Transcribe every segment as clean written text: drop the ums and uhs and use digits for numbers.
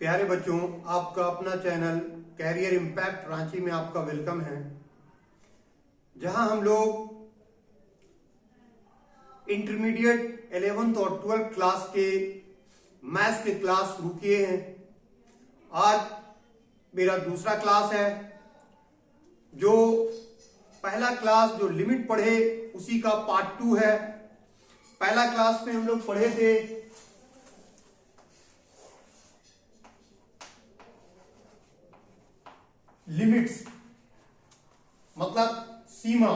प्यारे बच्चों, आपका अपना चैनल कैरियर इम्पैक्ट रांची में आपका वेलकम है, जहां हम लोग इंटरमीडिएट 11th और 12th क्लास के मैथ्स के क्लास शुरू किए हैं। आज मेरा दूसरा क्लास है। जो पहला क्लास जो लिमिट पढ़े उसी का पार्ट 2 है। पहला क्लास में हम लोग पढ़े थे लिमिट्स, मतलब सीमा।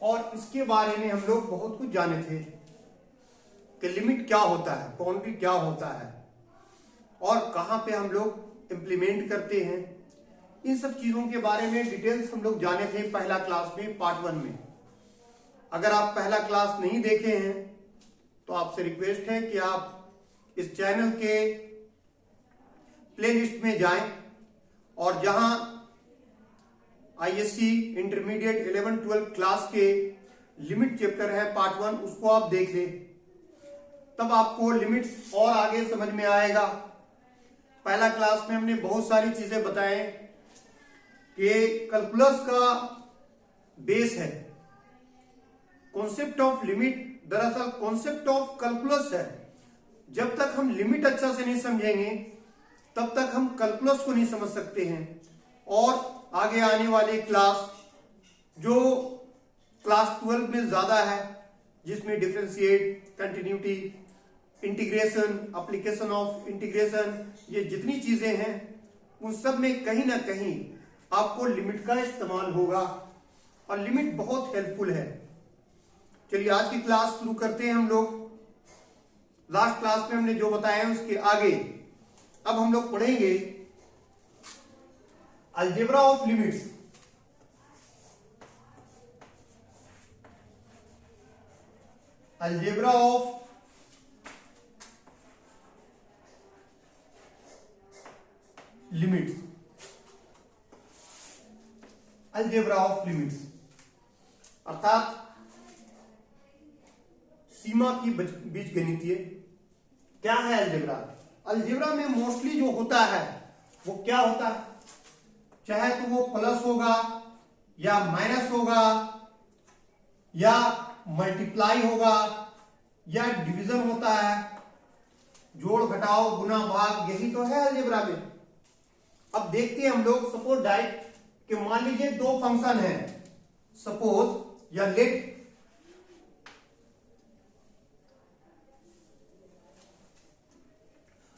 और इसके बारे में हम लोग बहुत कुछ जाने थे कि लिमिट क्या होता है, बाउंड्री क्या होता है और कहां पे हम लोग इंप्लीमेंट करते हैं। इन सब चीजों के बारे में डिटेल्स हम लोग जाने थे पहला क्लास में, पार्ट 1 में। अगर आप पहला क्लास नहीं देखे हैं तो आपसे रिक्वेस्ट है कि आप इस चैनल के प्लेलिस्ट में जाएं और जहां आईएससी इंटरमीडिएट 11-12 क्लास के लिमिट चैप्टर है पार्ट 1, उसको आप देख लें, तब आपको लिमिट्स और आगे समझ में आएगा। पहला क्लास में हमने बहुत सारी चीजें बताए कि कैलकुलस का बेस है कॉन्सेप्ट ऑफ लिमिट। दरअसल कॉन्सेप्ट ऑफ कैलकुलस है। जब तक हम लिमिट अच्छा से नहीं समझेंगे तब तक हम कैलकुलस को नहीं समझ सकते हैं। और आगे आने वाली क्लास जो क्लास 12 में ज्यादा है, जिसमें differentiate, continuity, integration, application of integration, ये जितनी चीजें हैं उन सब में कहीं ना कहीं आपको लिमिट का इस्तेमाल होगा और लिमिट बहुत हेल्पफुल है। चलिए आज की क्लास शुरू करते हैं हम लोग। लास्ट क्लास में हमने जो बताया है उसके आगे अब हम लोग पढ़ेंगे algebra of limits. Algebra of limits. Algebra of limits अर्थात सीमा की बीजगणितीय। क्या है अलजेब्रा? अलजेब्रा में मोस्टली जो होता है वो क्या होता है, चाहे तो वो प्लस होगा या माइनस होगा या मल्टीप्लाई होगा या डिवीजन होता है, जोड़ घटाओ गुना भाग, यही तो है अलजेब्रा में। अब देखते हैं हम लोग, सपोज डाइट कि मान लीजिए दो फंक्शन है, सपोज या लेट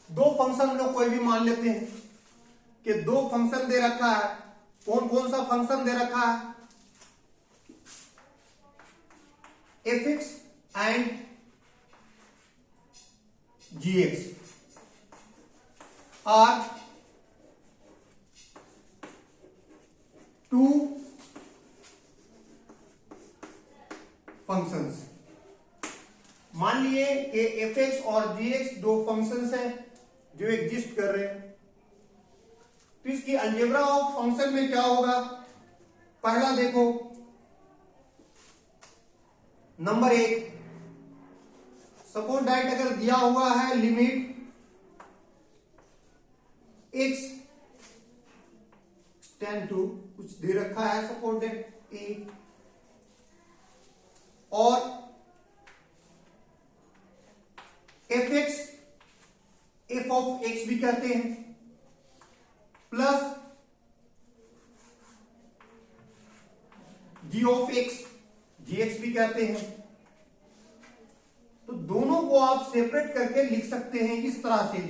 दो फंक्शन हम लोग कोई भी मान लेते हैं कि दो फंक्शन दे रखा है। कौन कौन सा फंक्शन दे रखा है? fx and gx are two functions. मान लिए कि fx और gx दो फंक्शंस हैं जो एग्जिस्ट कर रहे हैं। तो इसकी अलजेब्रा ऑफ फंक्शन में क्या होगा? पहला देखो, नंबर 1, सपोज डाइट अगर दिया हुआ है लिमिट x टेंड टू, कुछ दे रखा है सपोज डेट a, और fx f ऑफ x भी कहते हैं, plus g of x gx भी कहते हैं। तो दोनों को आप सेपरेट करके लिख सकते हैं इस तरह से,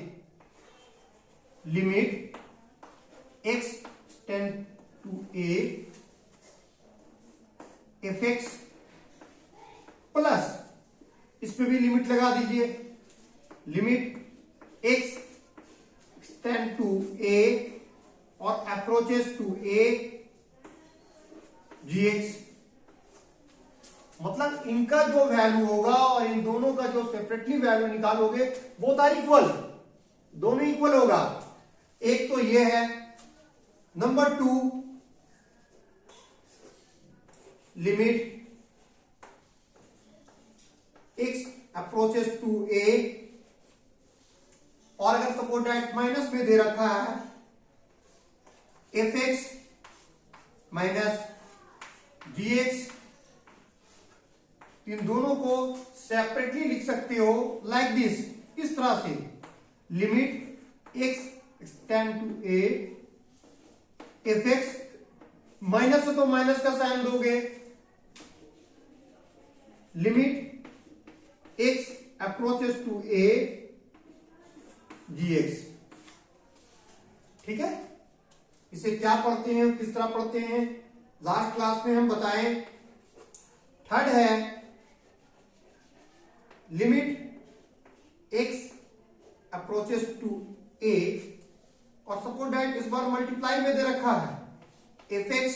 limit x tend to a fx plus, इस पे भी लिमिट लगा दीजिए, limit x tend to a और अप्रोचेस टू a gx। मतलब इनका जो वैल्यू होगा और इन दोनों का जो सेपरेटली वैल्यू निकालोगे वो आर इक्वल, दोनों इक्वल होगा। एक तो ये है। Number 2, limit x approaches to a, और अगर सपोज दैट माइनस में दे रखा है fx माइनस gx, इन दोनों को सेपरेटली लिख सकते हो लाइक दिस, इस तरह से limit x extend to a, fx minus है तो माइनस का साइन दोगे, limit x approaches to a gx। ठीक है, इसे क्या पढ़ते हैं, किस तरह पढ़ते हैं, लास्ट क्लास में हम बताएं। थर्ड है limit x approaches to a, और सपोज दैट इस बार मल्टीप्लाई में दे रखा है fx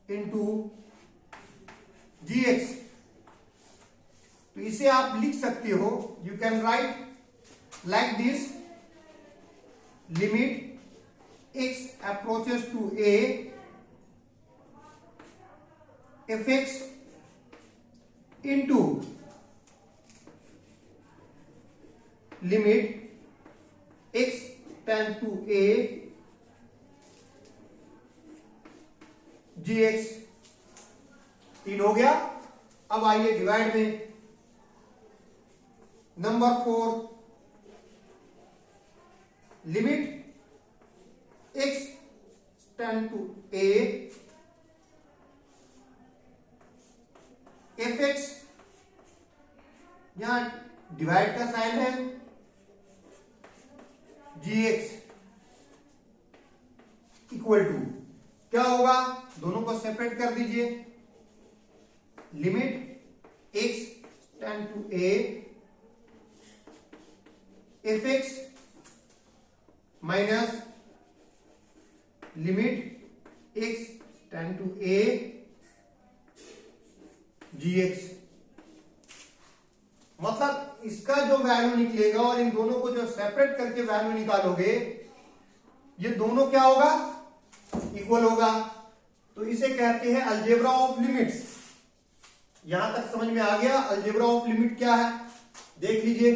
इंटू gx, तो इसे आप लिख सकते हो, you can write like this, limit x approaches to a fx into limit x tend to a gx। तीन हो गया। अब आइए डिवाइड में, number 4 limit x tend to a fx, यहां डिवाइड का साइन है, gx इक्वल टू क्या होगा, दोनों को सेपरेट कर दीजिए, limit x tend to a fx minus limit x tend to a gx। मतलब इसका जो वैल्यू निकलेगा और इन दोनों को जो सेपरेट करके वैल्यू निकालोगे, ये दोनों क्या होगा, इक्वल होगा। तो इसे कहते हैं अलजेब्रा ऑफ लिमिट्स। यहां तक समझ में आ गया अलजेब्रा ऑफ लिमिट क्या है, देख लीजिए,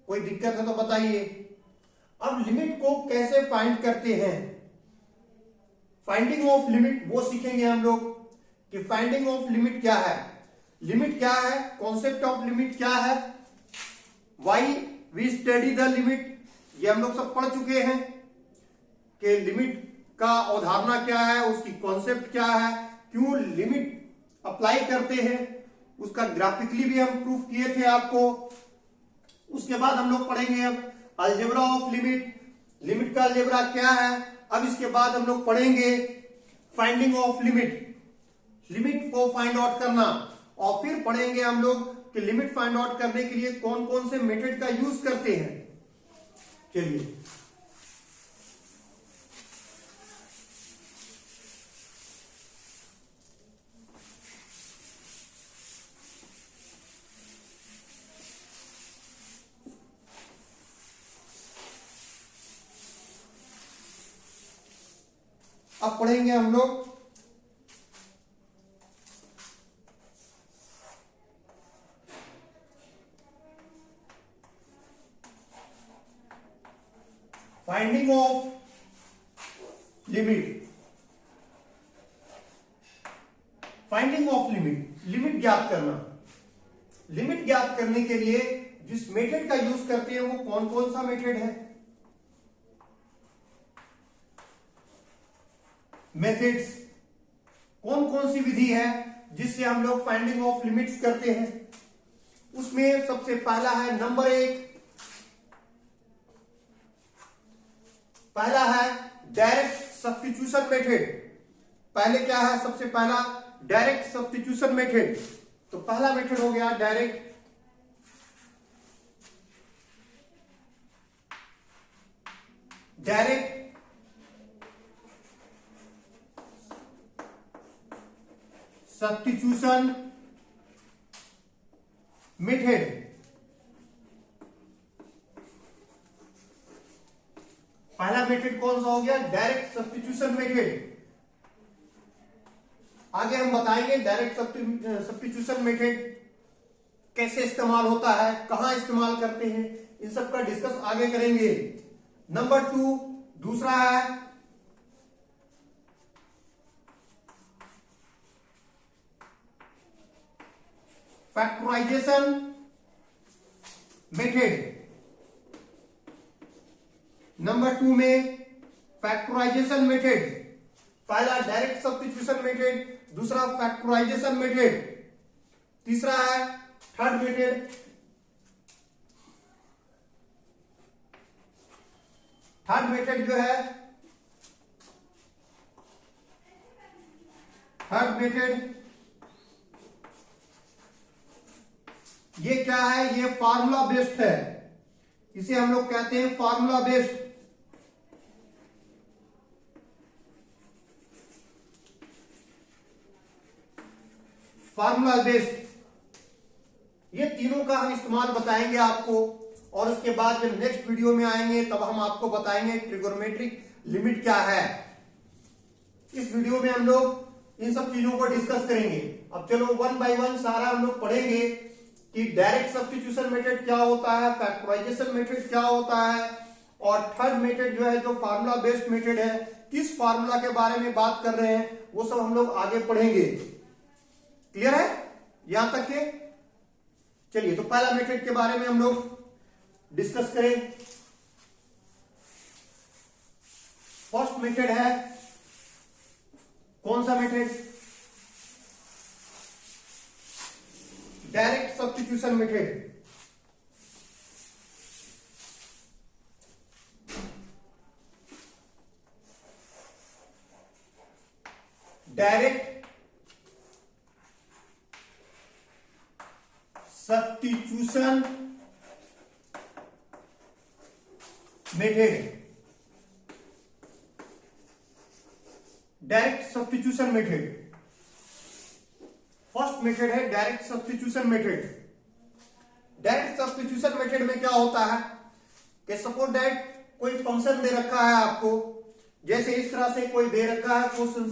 कोई दिक्कत है तो बताइए। अब लिमिट को कैसे फाइंड करते हैं, फाइंडिंग ऑफ लिमिट वो सीखेंगे हम लोग कि फाइंडिंग ऑफ लिमिट क्या है, लिमिट क्या है, कॉन्सेप्ट ऑफ लिमिट क्या है, why we study the limit, ये हम लोग सब पढ़ चुके हैं कि लिमिट का अवधारणा क्या है, उसकी कॉन्सेप्ट क्या है, क्यों लिमिट अप्लाई करते हैं, उसका ग्राफिकली भी हम प्रूफ किए थे आपको। उसके बाद हम लोग पढ़ेंगे अब अलजेब्रा ऑफ लिमिट, लिमिट का अलजेब्रा क्या है। अब इसके बाद हम लोग पढ़ेंगे फाइंडिंग ऑफ लिमिट, लिमिट को फाइंड आउट करना, और फिर पढ़ेंगे हम लोग कि लिमिट फाइंड आउट करने के लिए कौन कौन से मेथड का यूज करते हैं। चलिए अब पढ़ेंगे हम लोग finding of limit. Finding of limit, limit ज्ञात करना। लिमिट ज्ञात करने के लिए जिस मेथड का यूज करते हैं वो कौन कौन सा मेथड है, मेथड्स, कौन कौन सी विधि है जिससे हम लोग फाइंडिंग ऑफ लिमिट्स करते हैं। उसमें सबसे पहला है नंबर 1, पहला है डायरेक्ट सब्स्टिट्यूशन मेथड। पहले क्या है, सबसे पहला डायरेक्ट सब्स्टिट्यूशन मेथड। तो पहला मेथड हो गया डायरेक्ट सब्स्टिट्यूशन मेथड। पहला मेथड कौन सा हो गया, डायरेक्ट सब्स्टिट्यूशन मेथड। आगे हम बताएंगे डायरेक्ट सब्स्टिट्यूशन मेथड कैसे इस्तेमाल होता है, कहां इस्तेमाल करते हैं, इन सब का डिस्कस आगे करेंगे। नंबर 2 दूसरा है फैक्टराइजेशन मेथड। नंबर 2 में फैक्टराइजेशन मेथड, पहला डायरेक्ट सब्स्टिट्यूशन मेथड, दूसरा फैक्टराइजेशन मेथड, तीसरा है थर्ड मेथड। थर्ड मेथड जो है, थर्ड मेथड ये क्या है, ये फार्मूला बेस्ड है, इसे हम लोग कहते हैं फार्मूला बेस्ड। फार्मूला बेस्ड, ये तीनों का हम इस्तेमाल बताएंगे आपको, और उसके बाद जब नेक्स्ट वीडियो में आएंगे तब हम आपको बताएंगे ट्रिगोनोमेट्रिक लिमिट क्या है। इस वीडियो में हम लोग इन सब चीजों को डिस्कस करेंगे। अब चलो वन बाय वन सारा हम लोग पढ़ेंगे कि डायरेक्ट सब्स्टिट्यूशन मेथड क्या होता है, फैक्टराइजेशन मेथड क्या होता है, और थर्ड मेथड जो है जो फार्मूला बेस्ड मेथड है, किस फार्मूला के बारे में बात कर रहे हैं, वो सब हम लोग आगे पढ़ेंगे। क्लियर है यहां तक के? चलिए तो पहला मेथड के बारे में हम लोग डिस्कस करें। फर्स्ट मेथड है, कौन सा method? Direct substitution method. Direct substitution method. Direct substitution method first method है, direct substitution method. Direct substitution method में क्या होता है कि सपोज दैट कोई फंक्शन दे रखा है आपको, जैसे इस तरह से कोई दे रखा है question,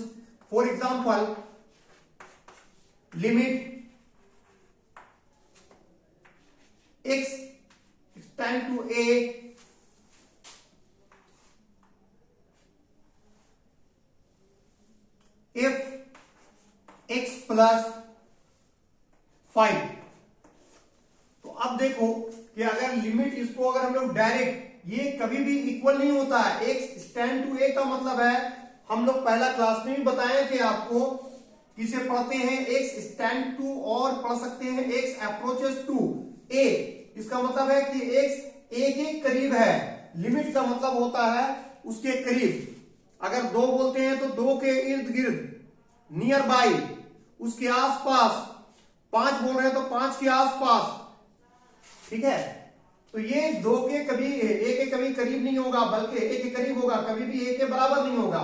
for example limit x tend to a if x plus 5। तो अब देखो कि अगर लिमिट इसको अगर हम लोग डायरेक्ट, ये कभी भी इक्वल नहीं होता है। x स्टैंड टू a का मतलब है, हम लोग पहला क्लास में भी बताए थे आपको, किसे पढ़ते हैं x स्टैंड टू, और पढ़ सकते हैं x अप्रोचेस टू a। इसका मतलब है कि x a के करीब है। लिमिट का मतलब होता है उसके करीब। अगर 2 बोलते हैं तो 2 के इर्द गिर्द, नियर बाई, उसके आसपास। 5 बोल रहे हैं तो 5 के आसपास। ठीक है, तो ये 2 के कभी a के कभी करीब नहीं होगा, बल्कि a के करीब होगा, कभी भी a के बराबर नहीं होगा।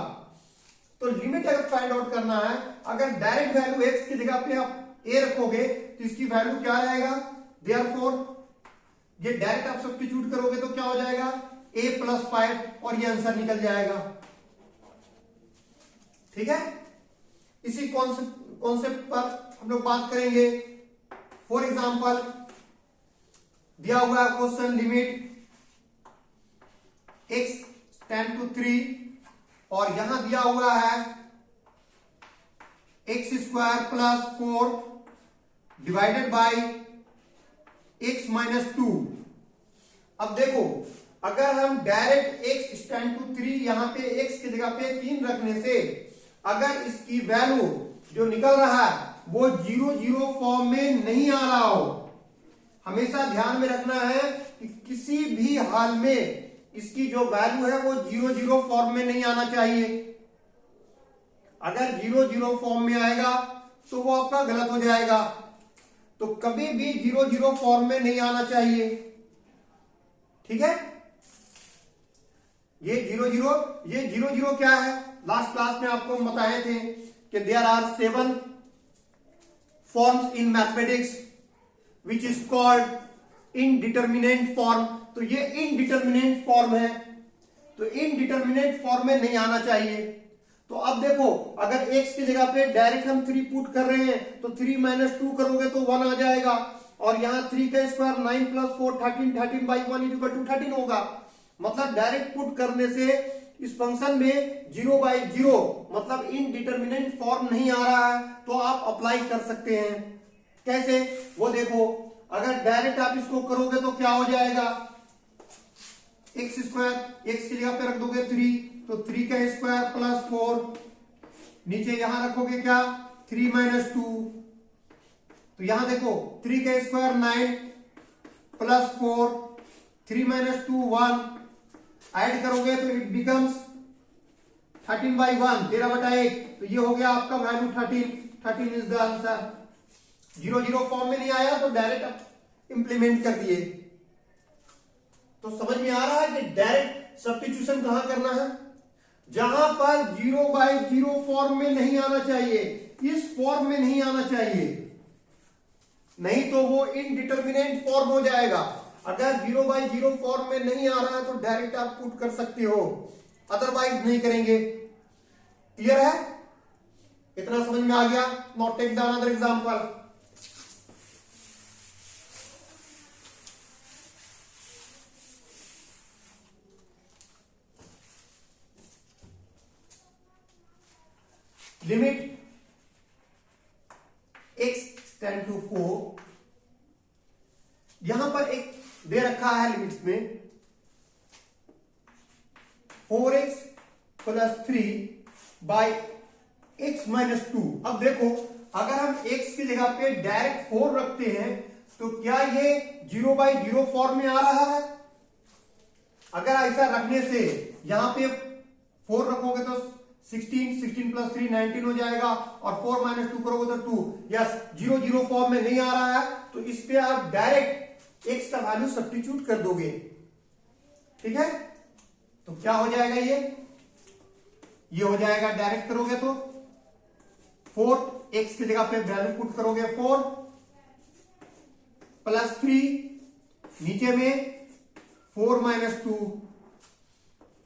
तो लिमिट अगर फाइंड आउट करना है, अगर डायरेक्ट वैल्यू x की जगह पे आप a रखोगे तो इसकी वैल्यू क्या रहेगा, देयरफॉर ये डायरेक्ट आप सब्स्टिट्यूट करोगे तो क्या हो जाएगा, a प्लस 5, और ये आंसर निकल जाएगा। ठीक है, इसी कॉन्सेप्ट पर हम लोग बात करेंगे। फॉर एग्जांपल दिया हुआ question, limit x tend to 3, और यहां दिया हुआ है x square plus 4 divided by x minus 2। अब देखो, अगर हम डायरेक्ट x स्टैंड टू 3 यहां पे x की जगह पे 3 रखने से अगर इसकी वैल्यू जो निकल रहा है वो 0 0 फॉर्म में नहीं आ रहा हो, हमेशा ध्यान में रखना है कि किसी भी हाल में इसकी जो वैल्यू है वो 0 0 फॉर्म में नहीं आना चाहिए। अगर 0 0 फॉर्म में आएगा तो वो आपका गलत हो जाएगा। तो कभी भी 0 0 फॉर्म में नहीं आना चाहिए। ठीक है, ये 0 0 क्या है, लास्ट क्लास में आपको हम बताए थे कि there are 7 forms in mathematics which is called indeterminate form. तो ये इनडिटर्मिनेंट फॉर्म है, तो इनडिटर्मिनेंट फॉर्म में नहीं आना चाहिए। तो अब देखो अगर x की जगह पे डायरेक्ट हम 3 पुट कर रहे हैं तो 3 माइनस 2 करोगे तो 1 आ जाएगा, और यहाँ 3 का square 9 plus 4 13, 13 by 1 equal to 13 होगा। मतलब डायरेक्ट पुट करने से इस फंक्शन में 0 बाई 0 मतलब इनडिटरमिनेट फॉर्म नहीं आ रहा है, तो आप अप्लाई कर सकते हैं। कैसे वो देखो, अगर डायरेक्ट आप इसको करोगे तो क्या हो जाएगा, एक्स स्क्वायर एक्स की जगह पे रख दोगे 3, तो 3 का स्क्वायर प्लस 4, नीचे यहां रखोगे क्या 3 माइनस 2, तो यहां देखो 3 का स्क्वायर 9 प्लस 4, 3 माइनस 2 1, ऐड करोगे तो इट बिकम्स 13 बाई 1 13/1, तो ये हो गया आपका value 13 is the answer. 0 form में नहीं आया तो डायरेक्ट इंप्लीमेंट कर दिए। तो समझ में आ रहा है कि डायरेक्ट सब्स्टिट्यूशन कहां करना है, जहां पर 0 बाई 0 फॉर्म में नहीं आना चाहिए, इस फॉर्म में नहीं आना चाहिए, नहीं तो वो इनडिटरमिनेट फॉर्म हो जाएगा। अगर 0 बाई 0 फॉर्म में नहीं आ रहा है तो डायरेक्ट आप पुट कर सकते हो, अदरवाइज नहीं करेंगे। क्लियर है, इतना समझ में आ गया। Now take the another example. Limit x tend to 4, यहां पर एक दे रखा है लिमिट्स में 4x plus 3 by x minus 2। अब देखो अगर हम x की जगह पे डायरेक्ट 4 रखते हैं तो क्या ये 0 बाई 0 फॉर्म में आ रहा है? अगर ऐसा रखने से यहां पे 4 रखोगे तो 16 प्लस 3 19 हो जाएगा, और 4 माइनस 2 करोगे तो 2। यस, 0 फॉर्म में नहीं आ रहा है तो इस पे आप डायरेक्ट x का वैल्यू सब्स्टिट्यूट कर दोगे। ठीक है, तो क्या हो जाएगा, ये हो जाएगा, डायरेक्ट करोगे तो 4 x की जगह पे वैल्यू पुट करोगे 4 प्लस 3, नीचे में 4 माइनस 2,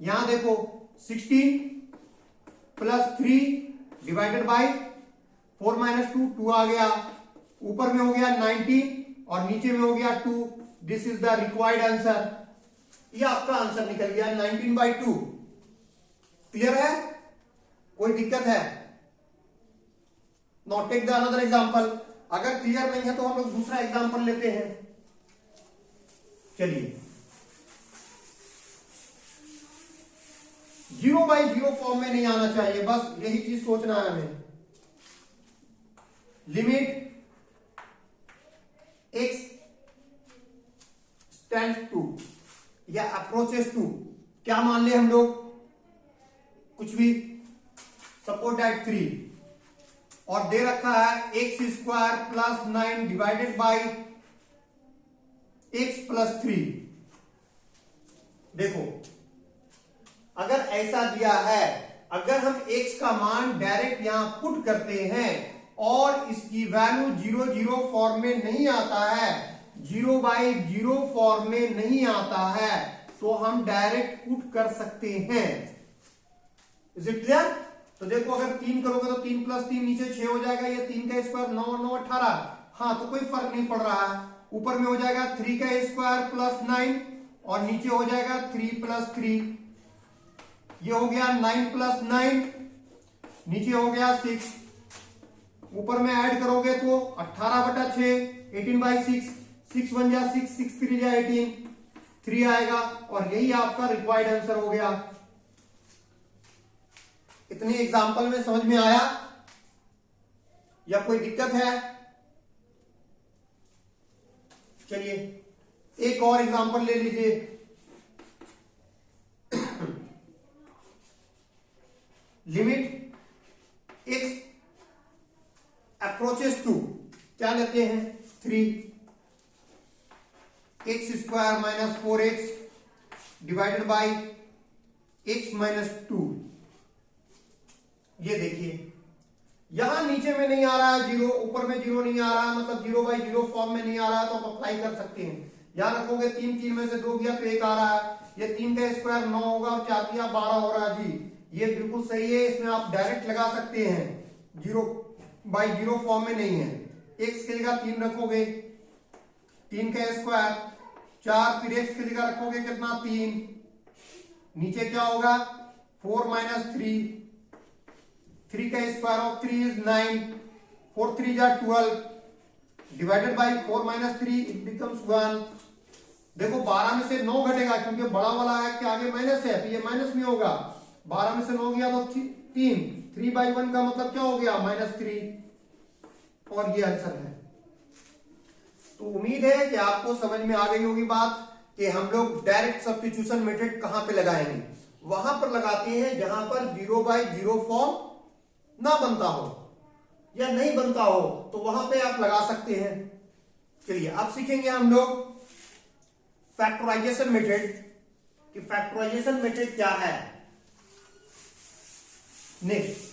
यहां देखो 16 प्लस 3 डिवाइडेड बाई 4 माइनस 2, 2 आ गया, ऊपर में हो गया 19 और नीचे में हो गया 2। This is the required answer. ये आपका आंसर निकल गया 19/2। क्लियर है, कोई दिक्कत है? Now take the another example. अगर क्लियर नहीं है तो हम लोग दूसरा एग्जांपल लेते हैं। चलिए, 0 बाई 0 फॉर्म में नहीं आना चाहिए, बस यही चीज सोचना है हमें। लिमिट x टेंड्स टू या अप्रोचेस टू, क्या मान ले हम लोग, कुछ भी, सपोज दैट 3, और दे रखा है x square plus 9 divided by x plus 3। देखो अगर ऐसा दिया है, अगर हम x का मान डायरेक्ट यहां पुट करते हैं और इसकी वैल्यू 0 फॉर्म में नहीं आता है, 0 बाई 0 फॉर्म में नहीं आता है, तो हम डायरेक्ट पुट कर सकते हैं। Is it clear? तो देखो अगर 3 करोगे तो 3 प्लस 3 नीचे 6 हो जाएगा, ये 3 का स्क्वायर 9 9 18। हाँ, तो कोई फर्क नहीं पड़ रहा है, ऊपर में हो जाएगा 3 का स्क्वायर प्लस 9 और नीचे हो जाएगा 3 प्लस 3। ये हो गया 9 प्लस 9, नीचे हो गया 6, ऊपर में ऐड करोगे तो 18/6 18/6, 6 1 जा 6, 6 3 जा 18, 3 आएगा, और यही आपका रिक्वायर्ड आंसर हो गया। इतनी एग्जांपल में समझ में आया या कोई दिक्कत है? चलिए एक और एग्जांपल ले लीजिए। लिमिट x अप्रोचेस टू, क्या लेते हैं 3, x square minus 4x divided by x minus 2। ये देखिए यहां नीचे में नहीं आ रहा है 0, ऊपर में 0 नहीं आ रहा है, मतलब 0 बाई 0 फॉर्म में नहीं आ रहा है, तो आप अप्लाई कर सकते हैं। यहां रखोगे 3 में से 2 गया तो 1 आ रहा है, ये 3 का स्क्वायर 9 होगा और 4 12 हो रहा है जी। ये बिल्कुल सही है, इसमें आप डायरेक्ट लगा सकते हैं, 0/0 फॉर्म में नहीं है। x की जगह 3 रखोगे, 3 का स्क्वायर 4, फिर x की जगह रखोगे कितना 3, नीचे क्या होगा 4 - 3, 3 का स्क्वायर ऑफ 3 इज 9, 4 3 जा 12, डिवाइडेड बाई 4 - 3 इट बिकम्स 1। देखो 12 में से 9 घटेगा क्योंकि बड़ा वाला है कि आगे माइनस है, तो ये माइनस में होगा। 12 में से 9 गया तो 3, 3/1 का मतलब क्या हो गया -3, और ये आंसर है। तो उम्मीद है कि आपको समझ में आ गई होगी बात कि हम लोग डायरेक्ट सब्स्टिट्यूशन मेथड कहां पे लगाएंगे। वहां पर लगाते हैं जहां पर 0/0 फॉर्म ना बनता हो या नहीं बनता हो, तो वहां पे आप लगा सकते हैं। चलिए अब सीखेंगे हम लोग फैक्टराइजेशन मेथड कि फैक्टराइजेशन मेथड क्या है। नेक्स्ट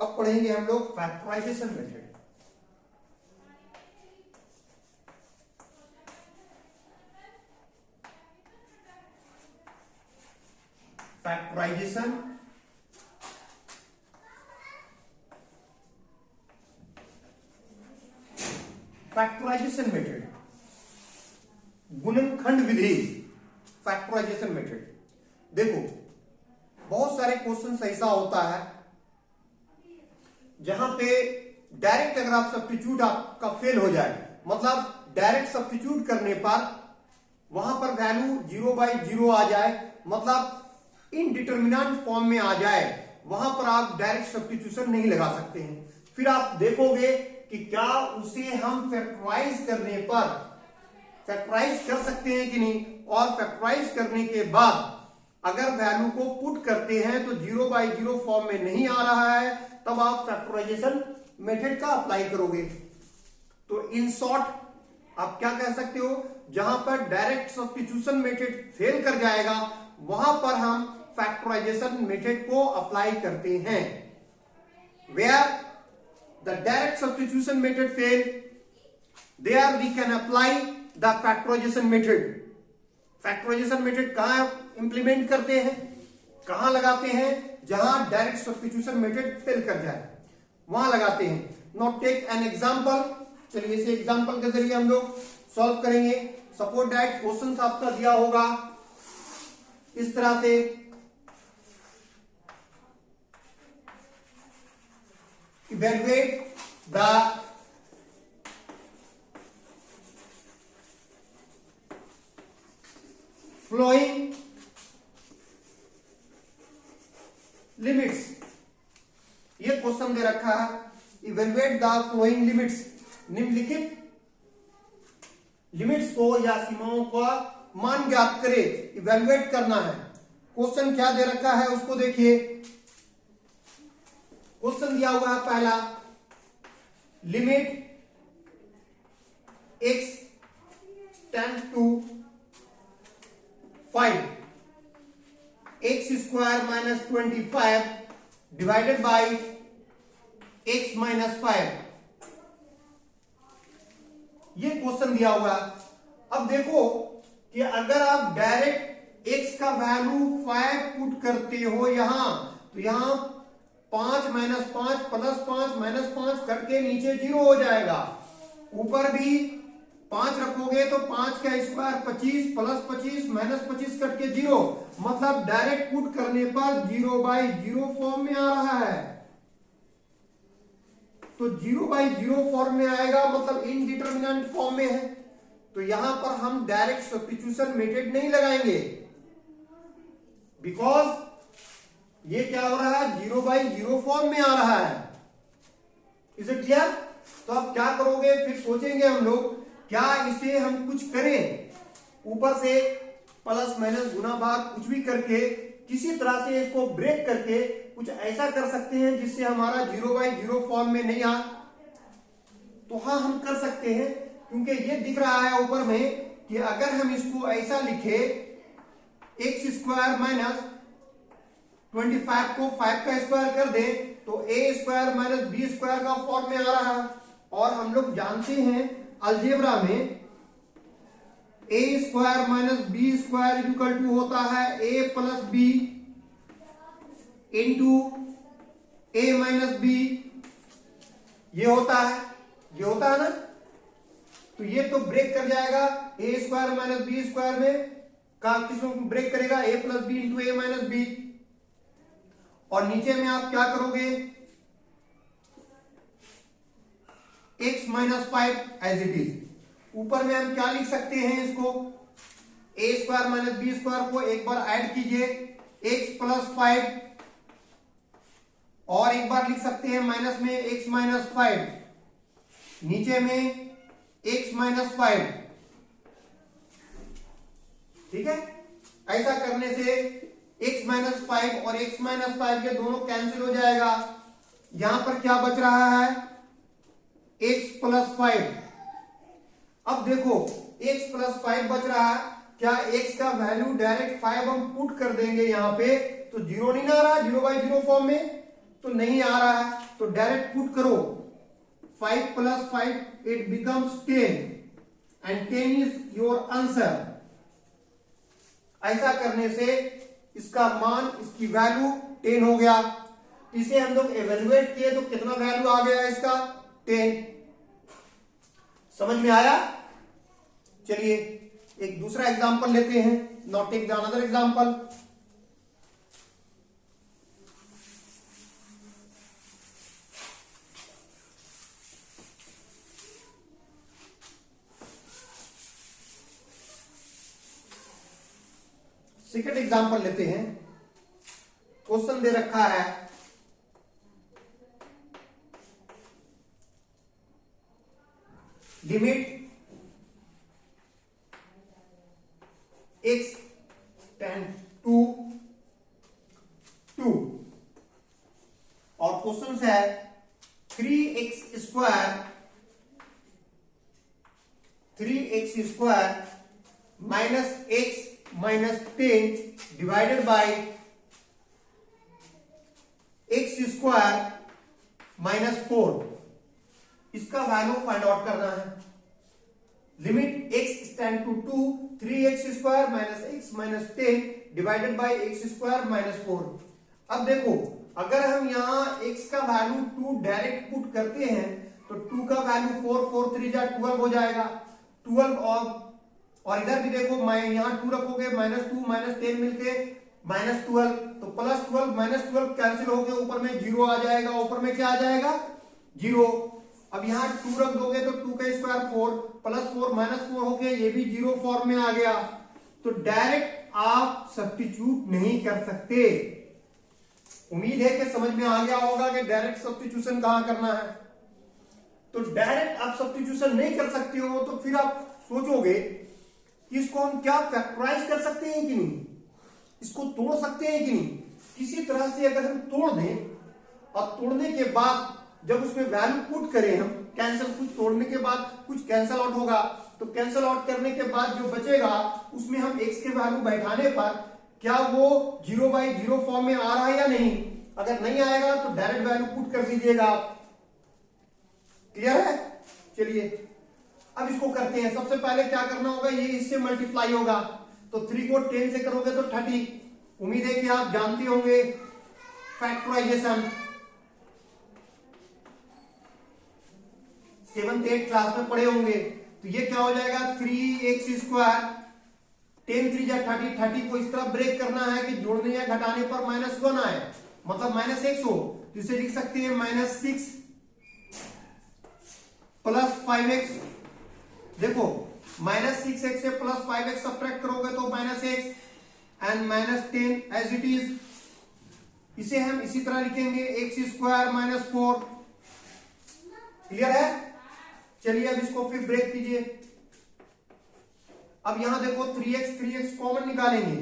अब पढ़ेंगे हम लोग factorisation method. Factorisation factorisation method, गुणनखंड विधि, फैक्टराइजेशन मेथड। देखो बहुत सारे क्वेश्चन ऐसा होता है जहां पे डायरेक्ट अगर आप सब्स्टिट्यूट आपका फेल हो जाए, मतलब डायरेक्ट सब्स्टिट्यूट करने पर वहां पर वैल्यू 0/0 आ जाए, मतलब इनडिटरमिनेंट फॉर्म में आ जाए, वहां पर आप डायरेक्ट सब्स्टिट्यूशन नहीं लगा सकते हैं। फिर आप देखोगे कि क्या उसे हम फैक्टराइज करने पर फैक्टराइज कर सकते हैं कि नहीं, और फैक्टराइज करने के बाद अगर वैल्यू को पुट करते हैं तो 0/0 फॉर्म में नहीं आ रहा है, तब आप फैक्टराइजेशन मेथड का अप्लाई करोगे। तो इन शॉर्ट आप क्या कह सकते हो, जहां पर डायरेक्ट सब्स्टिट्यूशन मेथड फेल कर जाएगा वहां पर हम फैक्टराइजेशन मेथड को अप्लाई करते हैं। Where the direct substitution method fail, there we can apply the factorization method. Factorization method कहां इंप्लीमेंट करते हैं, कहां लगाते हैं, जहां डायरेक्ट सब्स्टिट्यूशन मेथड फेल कर जाए वहां लगाते हैं। नॉट टेक एन एग्जांपल, चलिए इसे एग्जांपल के जरिए हम लोग सॉल्व करेंगे। सपोज दैट क्वेश्चन आपका दिया होगा इस तरह से, इवैल्यूएट द फ्लोइंग लिमिट्स, ये क्वेश्चन दे रखा है। इवैल्यूएट द फ्लोइंग लिमिट्स, निम्नलिखित लिमिट्स को या सीमाओं का मान ज्ञात करे, इवैल्यूएट करना है। क्वेश्चन क्या दे रखा है उसको देखिए। क्वेश्चन दिया हुआ है पहला, limit x tends to 5 x² - 25 divided by x - 5, ये क्वेश्चन दिया हुआ है। अब देखो कि अगर आप डायरेक्ट x का वैल्यू 5 पुट करते हो यहां, तो यहां 5 - 5 + 5 - 5 कट के नीचे 0 हो जाएगा। ऊपर भी 5 रखोगे तो 5 का स्क्वायर 25 + 25 - 25 कट के 0, मतलब डायरेक्ट पुट करने पर 0/0 फॉर्म में आ रहा है। तो 0/0 फॉर्म में आएगा मतलब इनडिटरमिनेंट फॉर्म में है, तो यहां पर हम डायरेक्ट सब्स्टिट्यूशन मेथड नहीं लगाएंगे, बिकॉज ये क्या हो रहा है 0/0 फॉर्म में आ रहा है। Is it clear? तो अब क्या करोगे, फिर सोचेंगे हम लोग क्या इसे हम कुछ करें, ऊपर से प्लस माइनस गुना भाग कुछ भी करके किसी तरह से इसको ब्रेक करके कुछ ऐसा कर सकते हैं जिससे हमारा 0/0 फॉर्म में नहीं आ। तो हाँ हम कर सकते हैं, क्योंकि ये दिख रहा है ऊपर में कि अगर हम इसको ऐसा लिखे x² - 25 को 5 का स्क्वायर कर दें तो ए स्क्वायर माइनस बी स्क्वायर का फॉर्म में आ रहा है। और हम लोग जानते हैं अलजेब्रा में A square minus B square equal to होता है A plus B into A minus B. ये होता है ना। तो ये तो ब्रेक कर जाएगा a square minus B square में का किसमें ब्रेक करेगा a plus B into A minus b. और नीचे में आप क्या करोगे x minus 5 as it is. ऊपर में हम क्या लिख सकते हैं इसको a square minus B square को एक बार ऐड कीजिए x प्लस 5 और एक बार लिख सकते हैं माइनस में x माइनस 5 नीचे में x माइनस 5। ठीक है। ऐसा करने से x माइनस 5 और x माइनस 5 ये दोनों कैंसिल हो जाएगा। यहां पर क्या बच रहा है x प्लस 5। अब देखो x प्लस 5 बच रहा है। क्या x का वैल्यू डायरेक्ट 5 हम पुट कर देंगे यहां पे तो 0 नहीं आ रहा 0/0 फॉर्म में तो नहीं आ रहा है। तो डायरेक्ट पुट करो 5 plus 5 it becomes 10 and 10 is your answer. ऐसा करने से इसका मान इसकी वैल्यू 10 हो गया। इसे हम लोग एवेल्युएट किए तो कितना वैल्यू आ गया इसका 10। समझ में आया। चलिए एक दूसरा एग्जांपल लेते हैं। Now take the another example. Second example लेते हैं। क्वेश्चन दे रखा है लिमिट x टेंड्स टू 2 और क्वेश्चन है 3x square minus x minus 10 divided by x square minus 4। इसका वैल्यू फाइंड आउट करना है। Limit x tend to 2 3x square minus x minus 10 divided by x square minus 4। अब देखो अगर हम यहां x का वैल्यू 2 डायरेक्ट पुट करते हैं तो 2 का वैल्यू 4 4 3 जा 12 हो जाएगा 12 और इधर भी देखो मैं यहां 2 रखोगे माइनस 2 माइनस 10 मिलके माइनस 12 तो प्लस 12 माइनस 12 कैंसिल हो गए ऊपर में 0 आ जाएगा। ऊपर में क्या आ जाएगा 0। अब यहां 2 रख दोगे तो 2 का स्क्वायर 4 प्लस 4 माइनस 4 हो गया ये भी 0 फॉर्म में आ गया। तो डायरेक्ट आप सब्स्टिट्यूट नहीं कर सकते। उम्मीद है कि समझ में आ गया होगा कि डायरेक्ट सब्स्टिट्यूशन कहां करना है। तो डायरेक्ट आप सब्स्टिट्यूशन नहीं कर सकते हो तो फिर आप सोचोगे कि इसको हम क्या फैक्टराइज कर सकते हैं कि नहीं, इसको तोड़ सकते हैं कि नहीं। किसी तरह से अगर हम तोड़ दें और तोड़ने के बाद जब उसमें वैल्यू पुट करें हम कैंसिल कुछ तोड़ने के बाद कुछ कैंसिल आउट होगा तो कैंसिल आउट करने के बाद जो बचेगा उसमें हम x के वैल्यू बैठाने पर क्या वो 0/0 फॉर्म में आ रहा है या नहीं। अगर नहीं आएगा तो डायरेक्ट वैल्यू पुट कर दीजिएगा। क्लियर है। चलिए अब इसको करते हैं। सबसे पहले क्या करना होगा ये इससे मल्टीप्लाई होगा तो 3 को 10 से करोगे तो 30। उम्मीद है कि आप जानते होंगे फैक्टराइजेशन 7th 8th क्लास में पढ़े होंगे। तो ये क्या हो जाएगा 3x स्क्वायर 10 3 जा 30 30 को इस तरह ब्रेक करना है कि जोड़ने या घटाने पर -1 आए मतलब -x हो। तो इसे लिख सकते हैं -6 प्लस 5x। देखो -6x से प्लस 5x सब्ट्रैक्ट करोगे तो -x and -10 as it is. इसे हम इसी तरह लिखेंगे x स्क्वायर -4। क्लियर है। चलिए अब इसको फिर ब्रेक कीजिए। अब यहां देखो 3x कॉमन निकालेंगे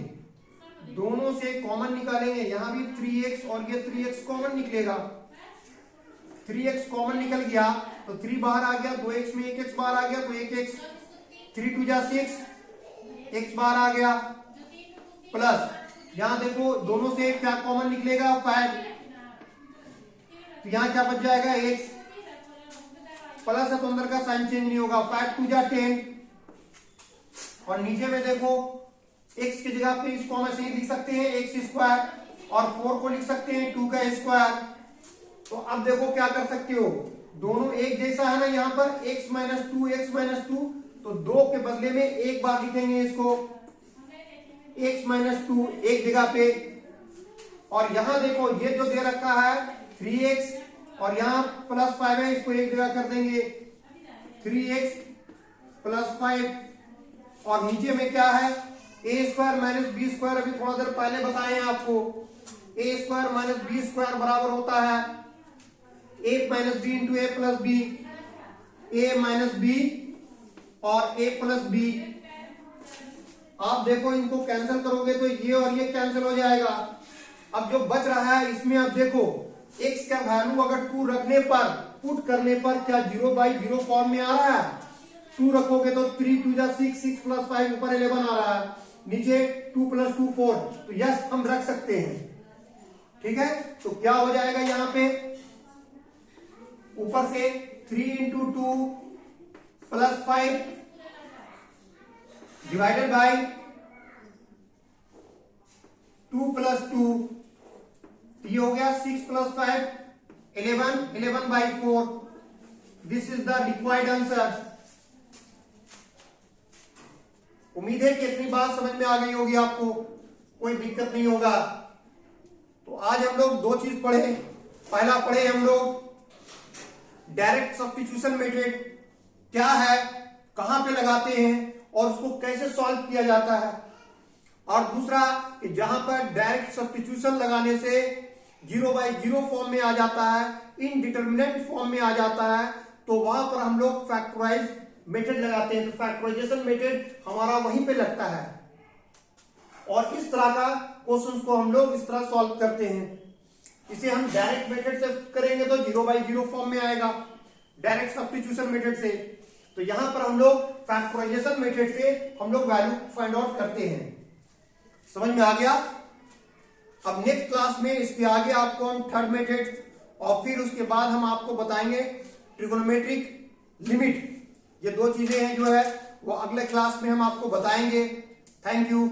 दोनों से कॉमन निकालेंगे। यहां भी 3x और ये 3x कॉमन निकलेगा। 3x कॉमन निकल गया तो 3 बाहर आ गया 2x में 1x बाहर आ गया तो 1x 3 2 जा 6 x बाहर आ गया प्लस यहां देखो दोनों से क्या कॉमन निकलेगा 5 तो यहाँ क्या बच जाएगा, x प्लस है तो अंदर का साइन चेंज नहीं होगा, 5 2 जा 10, और नीचे में देखो x की जगह पे इसको हम ऐसे ही लिख सकते हैं x स्क्वायर, और 4 को लिख सकते हैं 2 का स्क्वायर। तो अब देखो क्या कर सकते हो, दोनों एक जैसा है ना, यहाँ पर x माइनस टू, तो 2 के बदले में एक बार लिखेंगे इसको x माइनस टू एक जगह पे, और यहां देखो ये जो दे रखा है 3x, और यहाँ प्लस 5 है, इसको एक जगह कर देंगे 3x प्लस 5, और नीचे में क्या है a square minus B square, अभी थोड़ा देर पहले बताए हैं आपको, a square minus B square बराबर होता है a minus b into a plus b, a minus b और a प्लस बी। आप देखो इनको कैंसिल करोगे तो ये और ये कैंसिल हो जाएगा। अब जो बच रहा है इसमें अब देखो x का वैल्यू अगर 2 रखने पर, पुट करने पर क्या 0/0 फॉर्म में आ रहा है, 2 रखोगे तो 3 2 जा 6, 6 प्लस 5 ऊपर 11 आ रहा है, नीचे 2 प्लस 2 4, तो यस हम रख सकते हैं। ठीक है, तो क्या हो जाएगा यहाँ पे, ऊपर से 3 into 2 plus 5 divided by 2 plus 2, ये हो गया 6 plus 5 11/4। This is the required answer. उम्मीद है कि इतनी बात समझ में आ गई होगी आपको, कोई दिक्कत नहीं होगा। तो आज हम लोग 2 चीज पढ़े। पहला पढ़े हम लोग डायरेक्ट सब्स्टिट्यूशन मेथड क्या है, कहां पे लगाते हैं और उसको कैसे सॉल्व किया जाता है, और दूसरा कि जहां पर डायरेक्ट सब्स्टिट्यूशन लगाने से 0/0 फॉर्म में आ जाता है, इनडिटरमिनेट फॉर्म में आ जाता है, तो वहां पर हम लोग फैक्टराइज मेथड लगाते हैं। तो फैक्टराइजेशन मेथड हमारा वहीं पे लगता है, और इस तरह का क्वेश्चंस को हम लोग इस तरह सॉल्व करते हैं। इसे हम डायरेक्ट मेथड से करेंगे तो 0/0 फॉर्म में आएगा, डायरेक्ट सब्स्टिट्यूशन मेथड से। तो यहां पर हम लोग फैक्टराइजेशन मेथड से हम लोग वैल्यू फाइंड आउट करते हैं। समझ में आ गया। अब नेक्स्ट क्लास में इसके आगे आपको हम थर्ड मेथड, और फिर उसके बाद हम आपको बताएंगे ट्रिगोनोमेट्रिक लिमिट। ये 2 चीजें हैं जो है वो अगले क्लास में हम आपको बताएंगे। Thank you.